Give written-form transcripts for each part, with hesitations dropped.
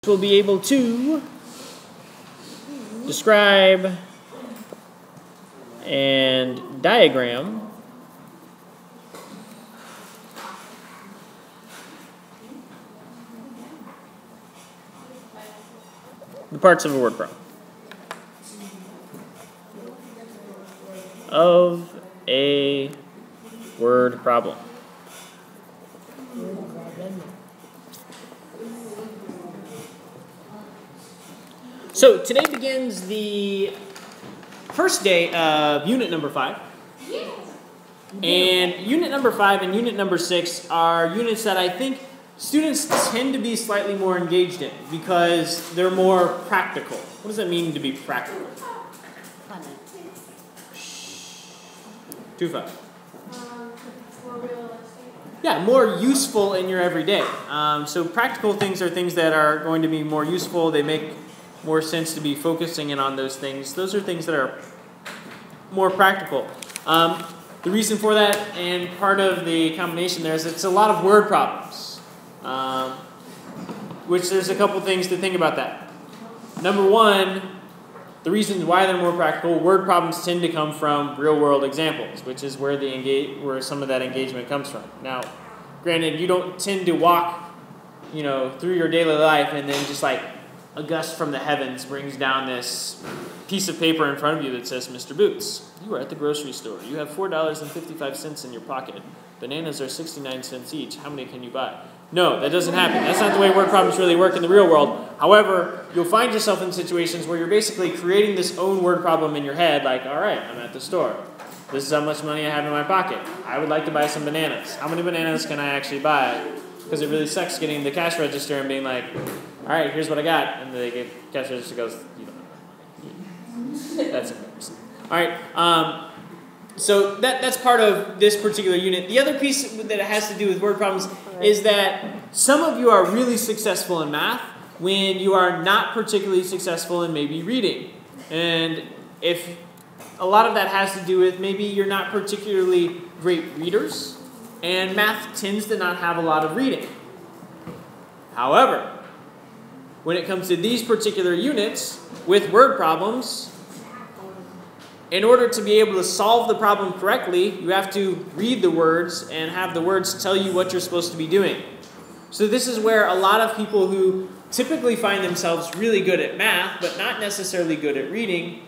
We'll be able to describe and diagram the parts of a word problem. Of a word problem. So today begins the first day of unit number 5. And unit number 5 and unit number 6 are units that I think students tend to be slightly more engaged in because they're more practical. What does that mean to be practical? 2-5. More realistic. Yeah, more useful in your everyday. So practical things are things that are going to be more useful. They make more sense to be focusing in on those things. Those are things that are more practical. The reason for that, and part of the combination there, is it's a lot of word problems. Which there's a couple things to think about that. Number one, the reasons why they're more practical, word problems tend to come from real-world examples, which is where where some of that engagement comes from. Now, granted, you don't tend to walk, through your daily life and then just like a gust from the heavens brings down this piece of paper in front of you that says, "Mr. Boots, you are at the grocery store. You have $4.55 in your pocket. Bananas are 69 cents each. How many can you buy?" No, that doesn't happen. That's not the way word problems really work in the real world. However, you'll find yourself in situations where you're basically creating this own word problem in your head, like, all right, I'm at the store. This is how much money I have in my pocket. I would like to buy some bananas. How many bananas can I actually buy? Because it really sucks getting the cash register and being like, all right, here's what I got. And the cash register goes, you don't have money. That's embarrassing. All right. So that's part of this particular unit. The other piece that has to do with word problems is that some of you are really successful in math when you are not particularly successful in maybe reading. And if a lot of that has to do with maybe you're not particularly great readers, and math tends to not have a lot of reading. However, when it comes to these particular units with word problems, in order to be able to solve the problem correctly, you have to read the words and have the words tell you what you're supposed to be doing. So this is where a lot of people who typically find themselves really good at math, but not necessarily good at reading,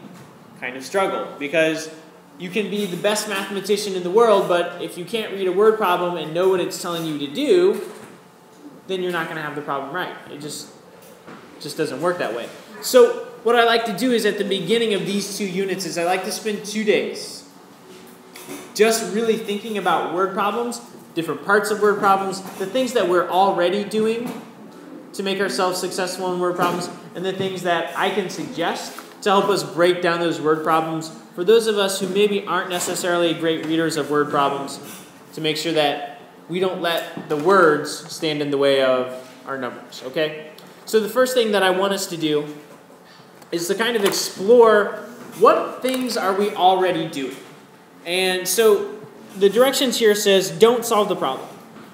kind of struggle. Because you can be the best mathematician in the world, but if you can't read a word problem and know what it's telling you to do, then you're not going to have the problem right. It just doesn't work that way. So what I like to do is at the beginning of these 2 units is I like to spend 2 days just really thinking about word problems, different parts of word problems, the things that we're already doing to make ourselves successful in word problems, and the things that I can suggest to help us break down those word problems for those of us who maybe aren't necessarily great readers of word problems, to make sure that we don't let the words stand in the way of our numbers, okay? So the first thing that I want us to do is to kind of explore what things are we already doing. And so the directions here says, don't solve the problem.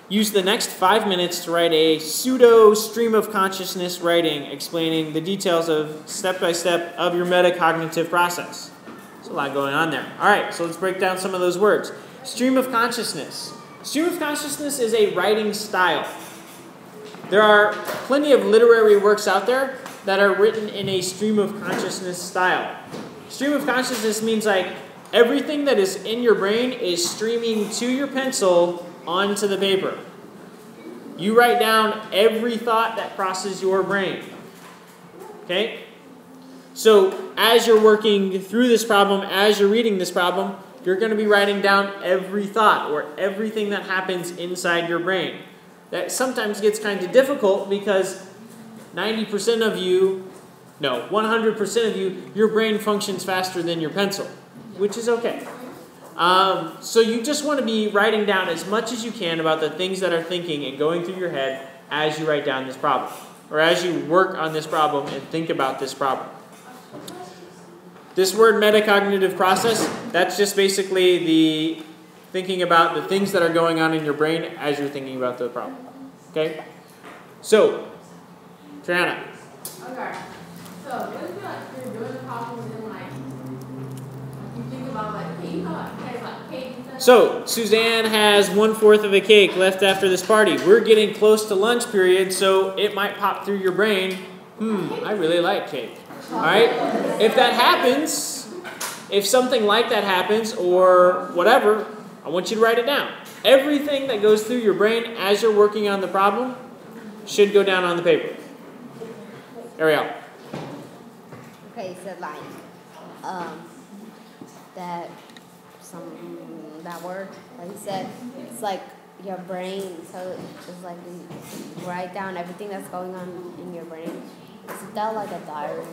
Use the next 5 minutes to write a pseudo stream of consciousness writing explaining the details of step-by-step of your metacognitive process. There's a lot going on there. All right, so let's break down some of those words. Stream of consciousness. Stream of consciousness is a writing style. There are plenty of literary works out there that are written in a stream of consciousness style. Stream of consciousness means like everything that is in your brain is streaming to your pencil onto the paper. You write down every thought that crosses your brain. Okay? So as you're working through this problem, as you're reading this problem, you're going to be writing down every thought or everything that happens inside your brain. That sometimes gets kind of difficult because 100% of you, your brain functions faster than your pencil, which is okay. So you just want to be writing down as much as you can about the things that are thinking and going through your head as you write down this problem, or as you work on this problem and think about this problem. This word metacognitive process, that's just basically the thinking about the things that are going on in your brain as you're thinking about the problem. Okay? So, Triana, Okay. So, what if you're doing the problem and then you think about okay, you know like cake and stuff? So, Suzanne has 1/4 of a cake left after this party. We're getting close to lunch period, so it might pop through your brain, I really like cake. All right? If that happens, if something like that happens or whatever, I want you to write it down. Everything that goes through your brain as you're working on the problem should go down on the paper. Ariel. Okay, so that word, like you said, it's like your brain. So it's like you write down everything that's going on in your brain. Is that like a diary?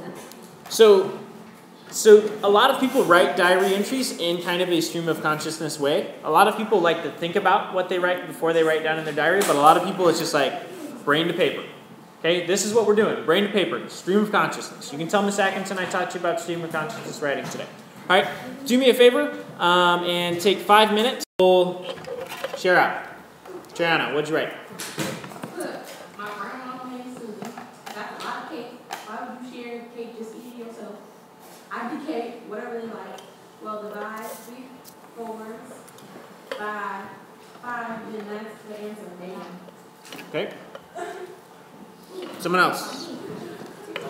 So a lot of people write diary entries in kind of a stream of consciousness way. A lot of people like to think about what they write before they write down in their diary, but a lot of people it's just like brain to paper. Okay, this is what we're doing. Brain to paper, stream of consciousness. You can tell Miss Atkinson I taught you about stream of consciousness writing today. All right, do me a favor and take 5 minutes. We'll share out. Triana, what'd you write? Look, my grandma named Susan. That's a lot of cake. Why would you share cake just eat it yourself? I do cake, whatever they like. Well, divide 3 fourths by 5, then that's the answer. Damn. Okay. Someone else.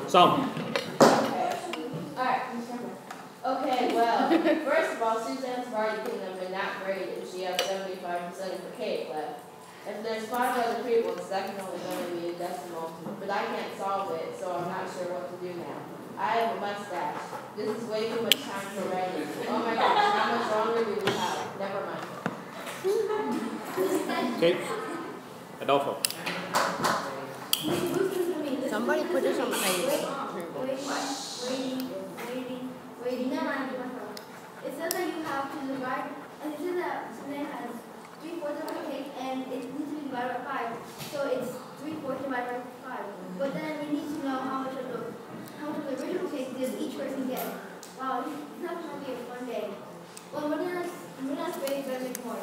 Solomon. Alright, okay, well, first of all, Suzanne's already given them in that grade and she has 75% of the cake left. If there's 5 other people, the second one is going to be a decimal, but I can't solve it, so I'm not sure what to do now. I have a mustache. This is way too much time for writing. Oh my gosh, how much longer do we have? Never mind. Okay. Adolfo. Somebody put this on the page. Waiting. Never mind. It says that you have to divide, and it says that Suzanne has 3/4 of a cake, and it needs to be divided by 5. So it's 3/4 divided by 5. But then we need to know how much of the original cake did each person get. Wow, it's not going to be a fun day. Well, we're not grade, but make more.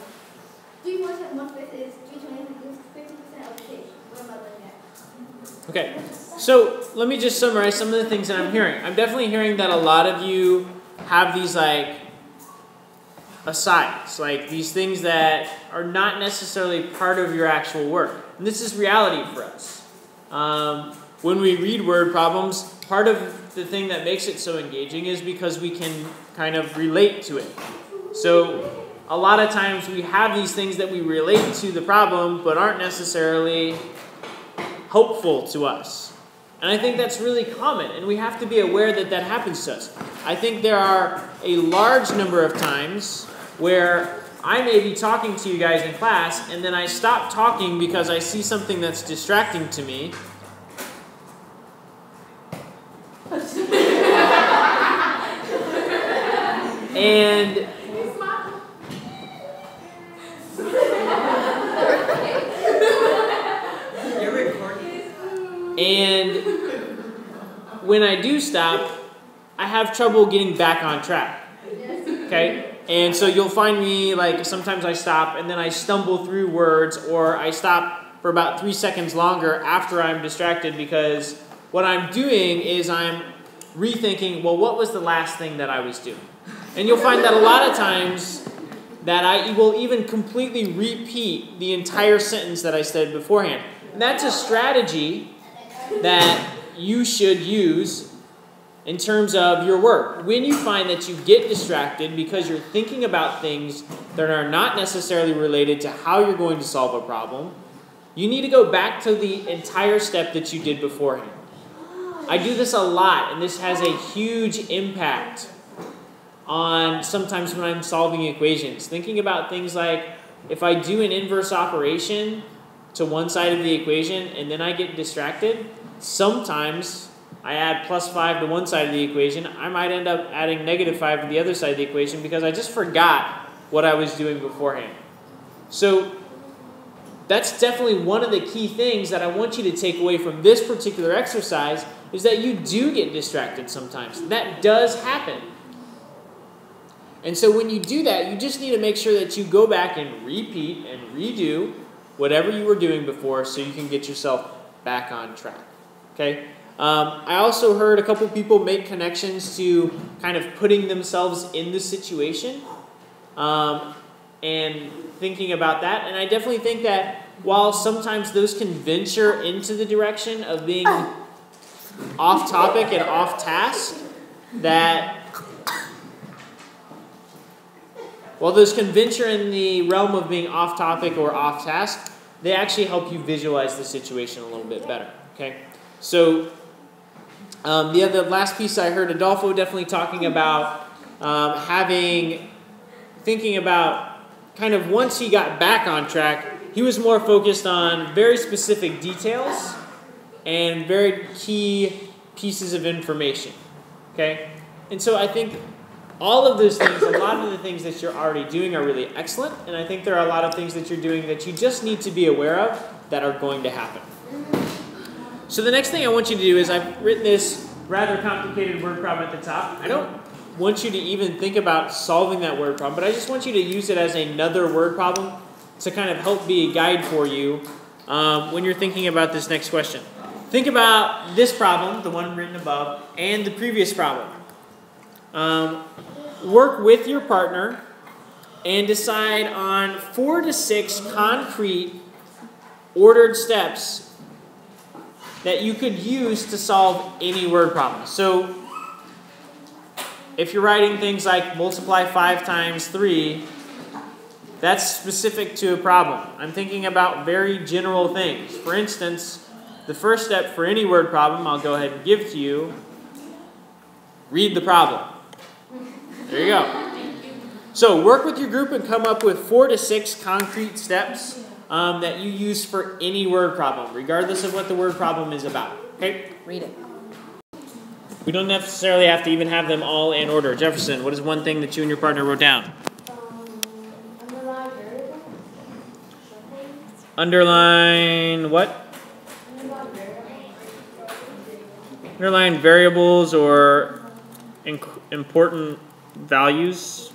3/4 of 1/5 is 3/20, is 50% of the cake. What am I looking at? Okay, so let me just summarize some of the things that I'm hearing. I'm definitely hearing that a lot of you have these like asides, like these things that are not necessarily part of your actual work. And this is reality for us. When we read word problems, part of the thing that makes it so engaging is because we can kind of relate to it. So a lot of times we have these things that we relate to the problem but aren't necessarily helpful to us. And I think that's really common, and we have to be aware that that happens to us. I think there are a large number of times where I may be talking to you guys in class, and then I stop talking because I see something that's distracting to me. And when I do stop, I have trouble getting back on track. Okay? And so you'll find me, like, sometimes I stop and then I stumble through words, or I stop for about 3 seconds longer after I'm distracted, because what I'm doing is I'm rethinking, well, what was the last thing that I was doing? And you'll find that a lot of times that I will even completely repeat the entire sentence that I said beforehand. And that's a strategy that you should use in terms of your work. When you find that you get distracted because you're thinking about things that are not necessarily related to how you're going to solve a problem, you need to go back to the entire step that you did beforehand. I do this a lot, and this has a huge impact on sometimes when I'm solving equations. Thinking about things like, if I do an inverse operation to one side of the equation and then I get distracted, sometimes I add +5 to one side of the equation. I might end up adding -5 to the other side of the equation because I just forgot what I was doing beforehand. So that's definitely one of the key things that I want you to take away from this particular exercise, is that you do get distracted sometimes. That does happen. And so when you do that, you just need to make sure that you go back and repeat and redo whatever you were doing before so you can get yourself back on track. Okay? I also heard a couple people make connections to kind of putting themselves in the situation and thinking about that. And I definitely think that while sometimes those can venture into the direction of being off topic and off task, that while those can venture in the realm of being off topic or off task, they actually help you visualize the situation a little bit better. Okay, so the last piece I heard Adolfo definitely talking about thinking about kind of once he got back on track, he was more focused on very specific details and very key pieces of information. Okay, and so I think all of those things, a lot of the things that you're already doing are really excellent, and I think there are a lot of things that you're doing that you just need to be aware of that are going to happen. So the next thing I want you to do is I've written this rather complicated word problem at the top. I don't want you to even think about solving that word problem, but I just want you to use it as another word problem to kind of help be a guide for you when you're thinking about this next question. Think about this problem, the one written above, and the previous problem. Work with your partner and decide on 4 to 6 concrete ordered steps that you could use to solve any word problem. So if you're writing things like multiply 5 times 3, that's specific to a problem. I'm thinking about very general things. For instance, the first step for any word problem I'll go ahead and give to you, read the problem. There you go. So work with your group and come up with 4 to 6 concrete steps that you use for any word problem, regardless of what the word problem is about. Okay? Read it. We don't necessarily have to even have them all in order. Jefferson, what is one thing that you and your partner wrote down? Underline what? Underline variables or important values.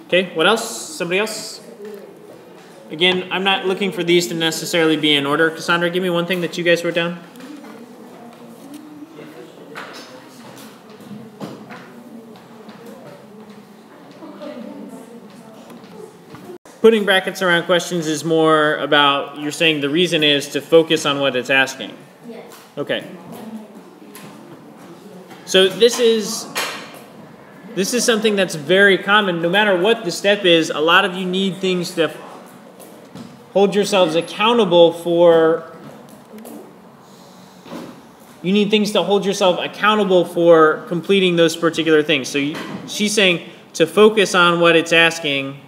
Okay, what else? Somebody else? Again, I'm not looking for these to necessarily be in order. Cassandra, give me one thing that you guys wrote down. Putting brackets around questions is more about, you're saying the reason is to focus on what it's asking. Yes. Okay. So this is something that's very common. No matter what the step is, a lot of you need things to hold yourselves accountable for. You need things to hold yourself accountable for completing those particular things. So she's saying to focus on what it's asking.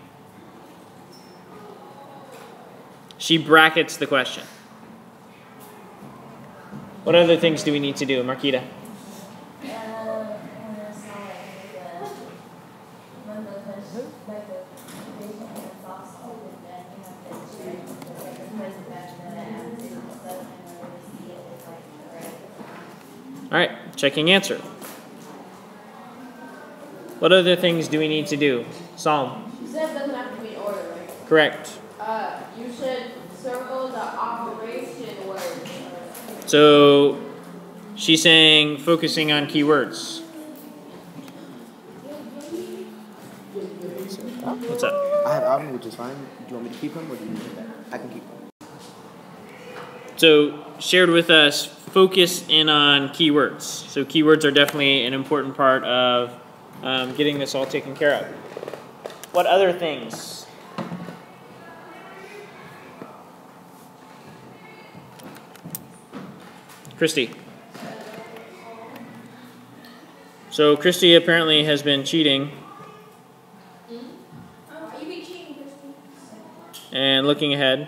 She brackets the question. What other things do we need to do, Marquita? All right, checking answer. What other things do we need to do? Psalm. You said it doesn't have to be in order, right? Correct. You should circle the operation word. So she's saying focusing on keywords. What's up? I have Alvin, which is fine. Do you want me to keep him or do you need that? I can keep him. So shared with us, focus in on keywords. So keywords are definitely an important part of getting this all taken care of. What other things? Christy. So Christy apparently has been cheating. You be cheating, Christy. And looking ahead.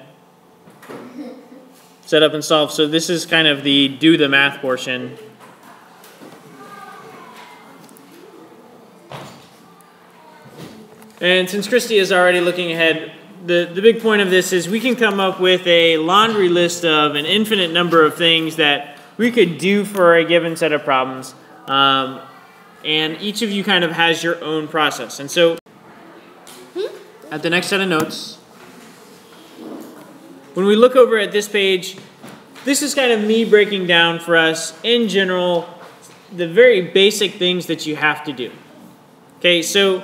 Set up and solve. So this is kind of the do the math portion. And since Christy is already looking ahead, the big point of this is we can come up with a laundry list of an infinite number of things that we could do for a given set of problems. And each of you kind of has your own process. And so at the next set of notes, when we look over at this page, this is kind of me breaking down for us, in general, the very basic things that you have to do. Okay, so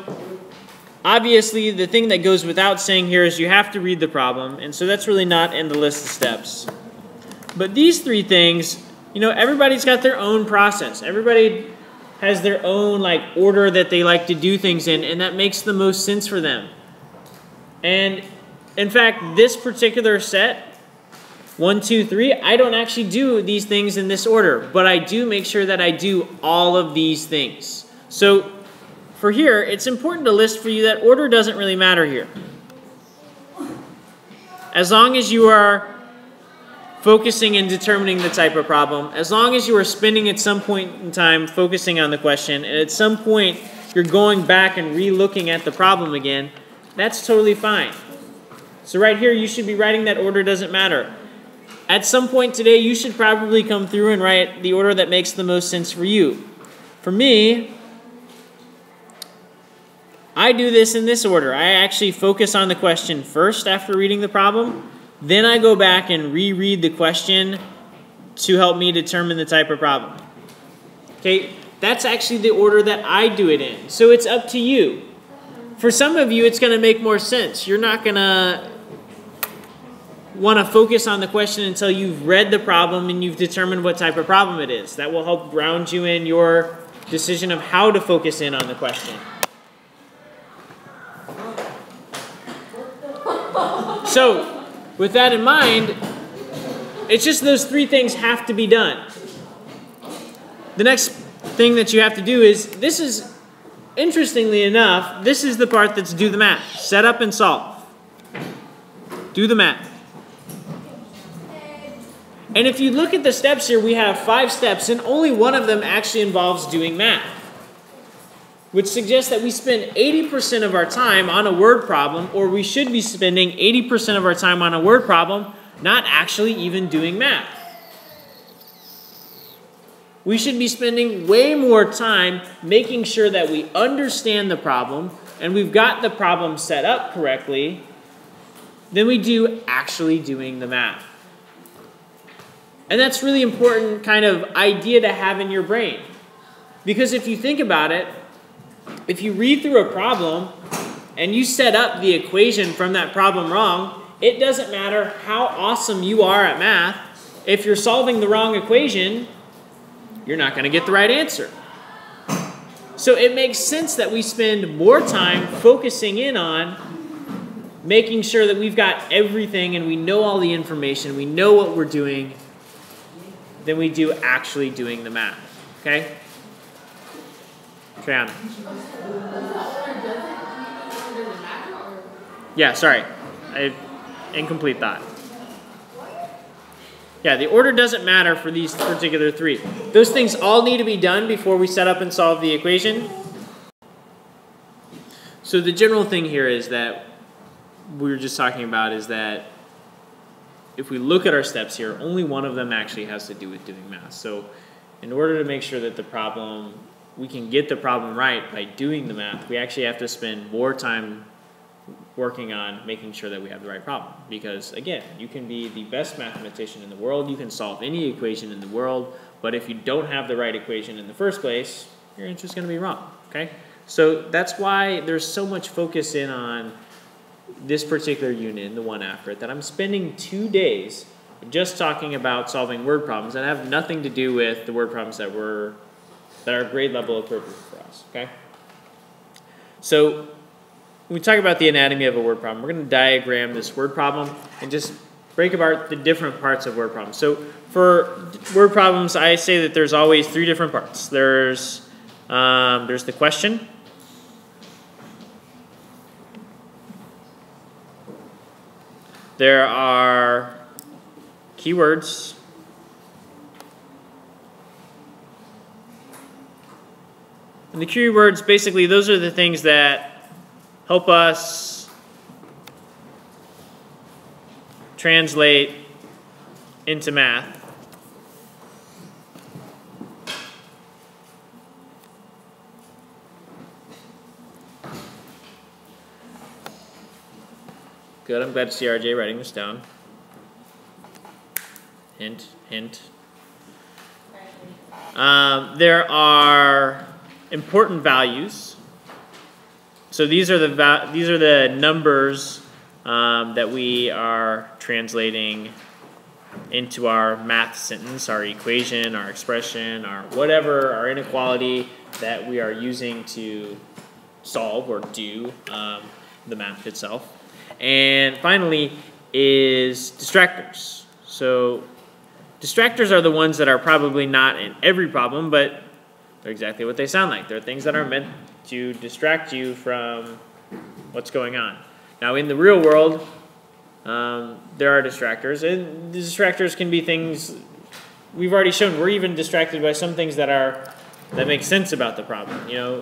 obviously the thing that goes without saying here is you have to read the problem, and so that's really not in the list of steps. But these three things, you know, everybody's got their own process. Everybody has their own order that they like to do things in, and that makes the most sense for them. And in fact, this particular set, 1, 2, 3, I don't actually do these things in this order, but I do make sure that I do all of these things. So for here, it's important to list for you that order doesn't really matter here. As long as you are focusing and determining the type of problem, as long as you are spending at some point in time focusing on the question, and at some point you're going back and re-looking at the problem again, that's totally fine. So right here, you should be writing that order doesn't matter. At some point today, you should probably come through and write the order that makes the most sense for you. For me, I do this in this order. I actually focus on the question first after reading the problem. Then I go back and reread the question to help me determine the type of problem. Okay, that's actually the order that I do it in. So it's up to you. For some of you, it's going to make more sense. You're not going to want to focus on the question until you've read the problem and you've determined what type of problem it is. That will help ground you in your decision of how to focus in on the question. So, with that in mind, it's just those three things have to be done. The next thing that you have to do is, this is, interestingly enough, this is the part that's do the math. Set up and solve. Do the math. And if you look at the steps here, we have 5 steps, and only one of them actually involves doing math, which suggests that we spend 80% of our time on a word problem, or we should be spending 80% of our time on a word problem, not actually even doing math. We should be spending way more time making sure that we understand the problem and we've got the problem set up correctly than we do actually doing the math. And that's really important kind of idea to have in your brain. Because if you think about it, if you read through a problem and you set up the equation from that problem wrong, it doesn't matter how awesome you are at math. If you're solving the wrong equation, you're not going to get the right answer. So it makes sense that we spend more time focusing in on making sure that we've got everything and we know all the information, we know what we're doing, than we do actually doing the math. Okay? Triana. Yeah, sorry. Incomplete thought. Yeah, the order doesn't matter for these particular 3. Those things all need to be done before we set up and solve the equation. So the general thing here is that we were just talking about is that if we look at our steps here, only one of them actually has to do with doing math. So in order to make sure that we can get the problem right by doing the math, we actually have to spend more time working on making sure that we have the right problem. Because again, you can be the best mathematician in the world, you can solve any equation in the world, but if you don't have the right equation in the first place, your answer is going to be wrong. Okay? So that's why there's so much focus in on this particular unit, the one after it, that I'm spending 2 days just talking about solving word problems that have nothing to do with the word problems that are grade level appropriate for us. Okay? So when we talk about the anatomy of a word problem, we're going to diagram this word problem and just break apart the different parts of word problems. So for word problems, I say that there's always 3 different parts. There's the question. There are keywords. And the keywords, basically, those are the things that help us translate into math. Good, I'm glad to see RJ writing this down. hint, hint. There are important values. So these are the numbers that we are translating into our math sentence, our equation, our expression, our whatever, our inequality that we are using to solve or do the math itself. And finally is distractors. So distractors are the ones that are probably not in every problem, but they're exactly what they sound like. They're things that are meant to distract you from what's going on. Now, in the real world, there are distractors, and the distractors can be things we've already shown. We're even distracted by some things that make sense about the problem. You know,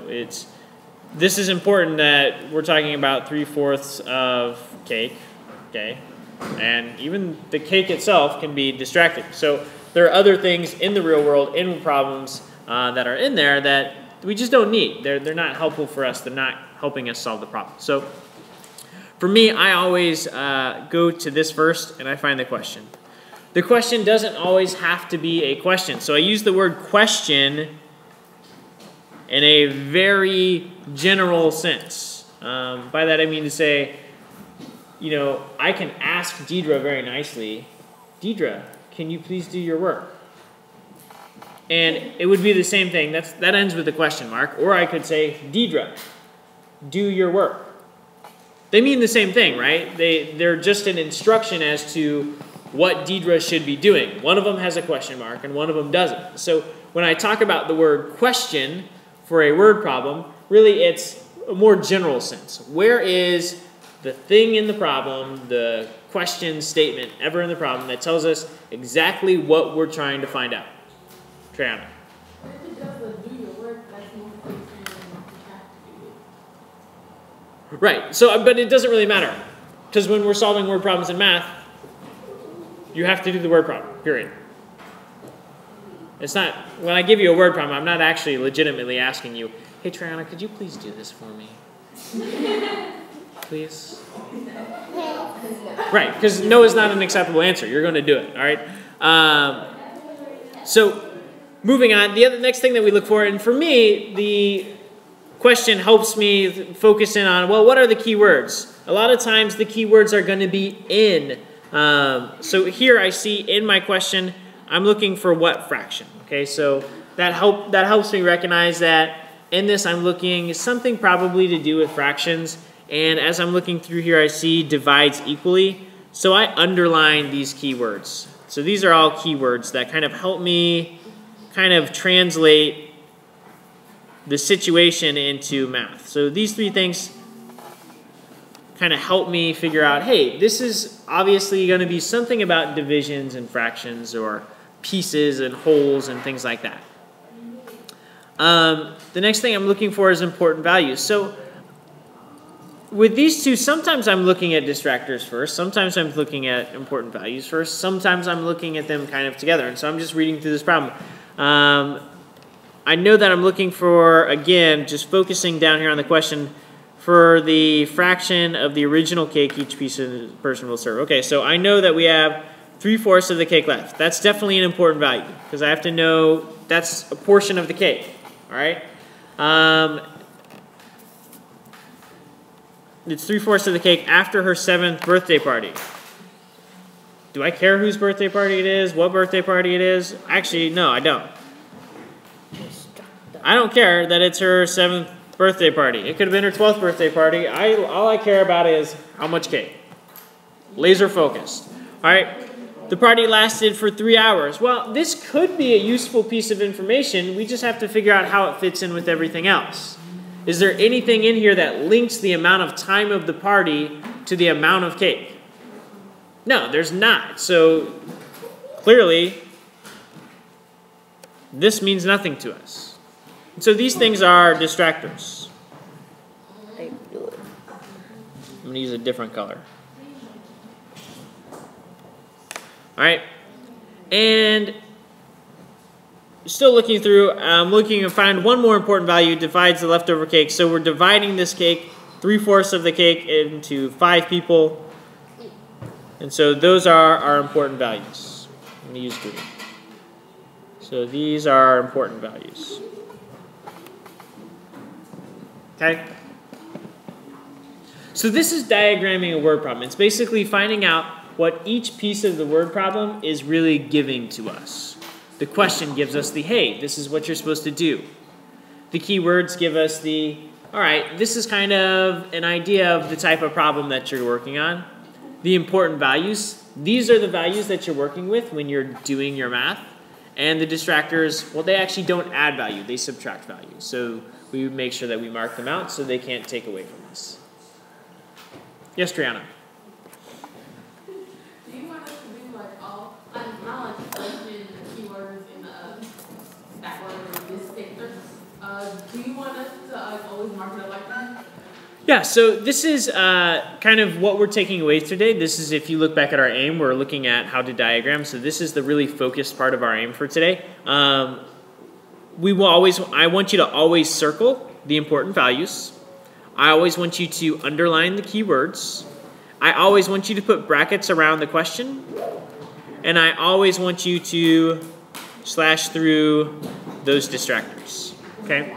this is important that we're talking about 3/4 of cake, okay, and even the cake itself can be distracting. So there are other things in the real world, in problems that are in there that we just don't need. They're not helpful for us. They're not helping us solve the problem. So for me, I always go to this first, and I find the question. The question doesn't always have to be a question. So I use the word question in a very general sense. By that I mean to say, you know, I can ask Deidre very nicely, Deidre, can you please do your work? And it would be the same thing. That ends with a question mark. Or I could say, Deidre, do your work. They mean the same thing, right? They're just an instruction as to what Deidre should be doing. One of them has a question mark and one of them doesn't. So when I talk about the word question for a word problem, really it's a more general sense. Where is the thing in the problem, the question statement ever in the problem that tells us exactly what we're trying to find out? Triana. If it doesn't do your work, that's more things you have to do it. Right. So, but it doesn't really matter. Because when we're solving word problems in math, you have to do the word problem, period. It's not, when I give you a word problem, I'm not actually legitimately asking you, hey, Triana, could you please do this for me? Please? Right, because no is not an acceptable answer. You're going to do it, all right? So, moving on, the next thing that we look for, and for me, the question helps me focus in on, well, what are the key words? A lot of times the key words are going to be in. So here I see in my question, I'm looking for what fraction. Okay, so that helps me recognize that in this I'm looking something probably to do with fractions. And as I'm looking through here, I see divides equally. So I underline these keywords. So these are all keywords that kind of help me kind of translate the situation into math. So these three things kind of help me figure out, hey, this is obviously going to be something about divisions and fractions or pieces and wholes and things like that. The next thing I'm looking for is important values. So with these two, sometimes I'm looking at distractors first. Sometimes I'm looking at important values first. Sometimes I'm looking at them kind of together. And so I'm just reading through this problem. I know that I'm looking for, again, just focusing down here on the question, for the fraction of the original cake each person will serve. Okay, so I know that we have 3/4 of the cake left. That's definitely an important value because I have to know that's a portion of the cake. All right? It's 3/4 of the cake after her 7th birthday party. Do I care whose birthday party it is? What birthday party it is? Actually, no, I don't. I don't care that it's her 7th birthday party. It could have been her 12th birthday party. All I care about is how much cake. Laser focused. All right. The party lasted for 3 hours. Well, this could be a useful piece of information. We just have to figure out how it fits in with everything else. Is there anything in here that links the amount of time of the party to the amount of cake? No, there's not. So clearly, this means nothing to us. So these things are distractors. I'm going to use a different color. All right. And still looking through, I'm looking to find one more important value, divides the leftover cake. So we're dividing this cake, 3/4 of the cake, into 5 people. And so those are our important values. I'm going to use green. So these are important values. Okay? So this is diagramming a word problem. It's basically finding out what each piece of the word problem is really giving to us. The question gives us the, hey, this is what you're supposed to do. The keywords give us the, all right, this is kind of an idea of the type of problem that you're working on. The important values, these are the values that you're working with when you're doing your math. And the distractors, well, they actually don't add value, they subtract value. So we make sure that we mark them out so they can't take away from us. Yes, Triana. Do you want us to do like all, not like question keywords in the backward or this picture? Do you want us to always mark it up like that? Yeah, so this is kind of what we're taking away today. This is, if you look back at our aim, we're looking at how to diagram. So this is the really focused part of our aim for today. I want you to always circle the important values. I always want you to underline the keywords. I always want you to put brackets around the question. And I always want you to slash through those distractors. Okay?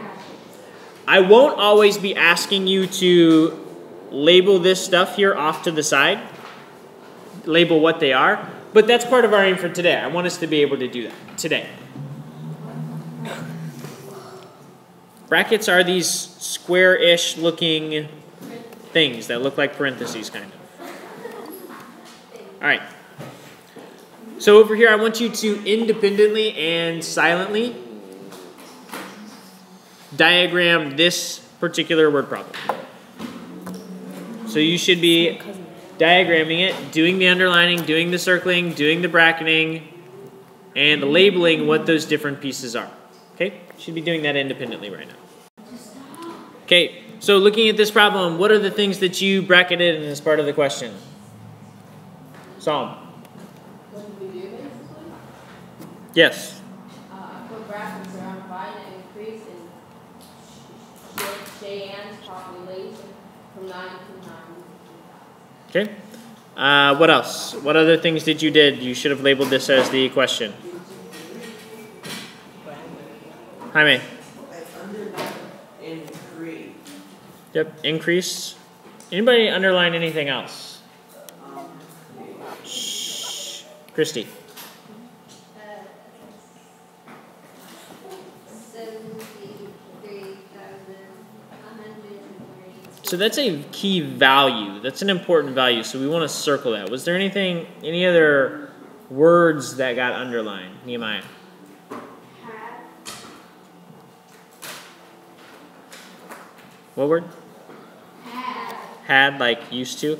I won't always be asking you to label this stuff here off to the side. Label what they are. But that's part of our aim for today. I want us to be able to do that today. Brackets are these square-ish looking things that look like parentheses, kind of. All right. So over here, I want you to independently and silently diagram this particular word problem. So you should be diagramming it, doing the underlining, doing the circling, doing the bracketing, and labeling what those different pieces are. Okay? You should be doing that independently right now. Okay, so looking at this problem, what are the things that you bracketed as part of the question? Psalm. What did we do, basically? Yes. I put brackets around find and increase in Cheyenne's population from 9 to 9. Okay. What else? What other things did you did? You should have labeled this as the question. Jaime. Increase. Yep, increase. Anybody underline anything else? Shh. Christy. 73,103. So that's a key value. That's an important value, so we want to circle that. Was there anything, any other words that got underlined, Nehemiah? What word? Had, like used to.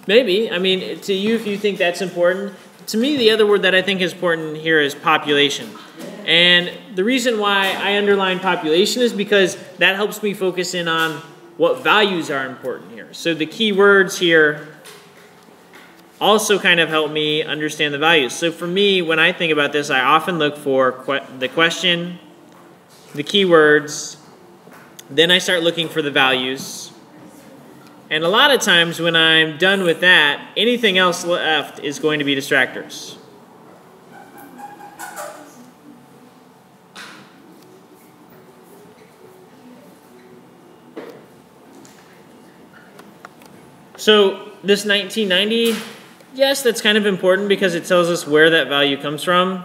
Maybe. I mean, to you, if you think that's important. To me, the other word that I think is important here is population. And the reason why I underline population is because that helps me focus in on what values are important here. So the key words here also kind of help me understand the values. So for me, when I think about this, I often look for the question, the keywords, then I start looking for the values. And a lot of times when I'm done with that, anything else left is going to be distractors. So this 1990, yes, that's kind of important because it tells us where that value comes from.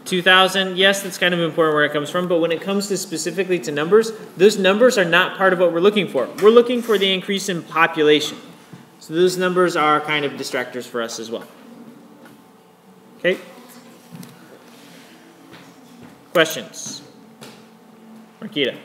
2000, yes, that's kind of important where it comes from, but when it comes to specifically to numbers, those numbers are not part of what we're looking for. We're looking for the increase in population. So those numbers are kind of distractors for us as well. Okay? Questions? Marquita.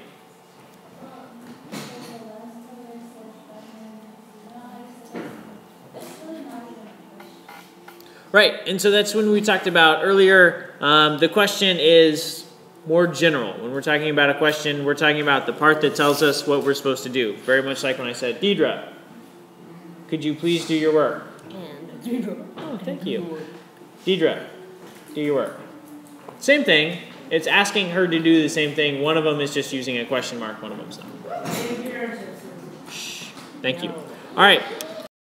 Right, and so that's when we talked about earlier, the question is more general. When we're talking about a question, we're talking about the part that tells us what we're supposed to do. Very much like when I said, Deidre, could you please do your work? Oh, thank you. Deidre, do your work. Same thing. It's asking her to do the same thing. One of them is just using a question mark. One of them's not. Shh. Thank you. All right.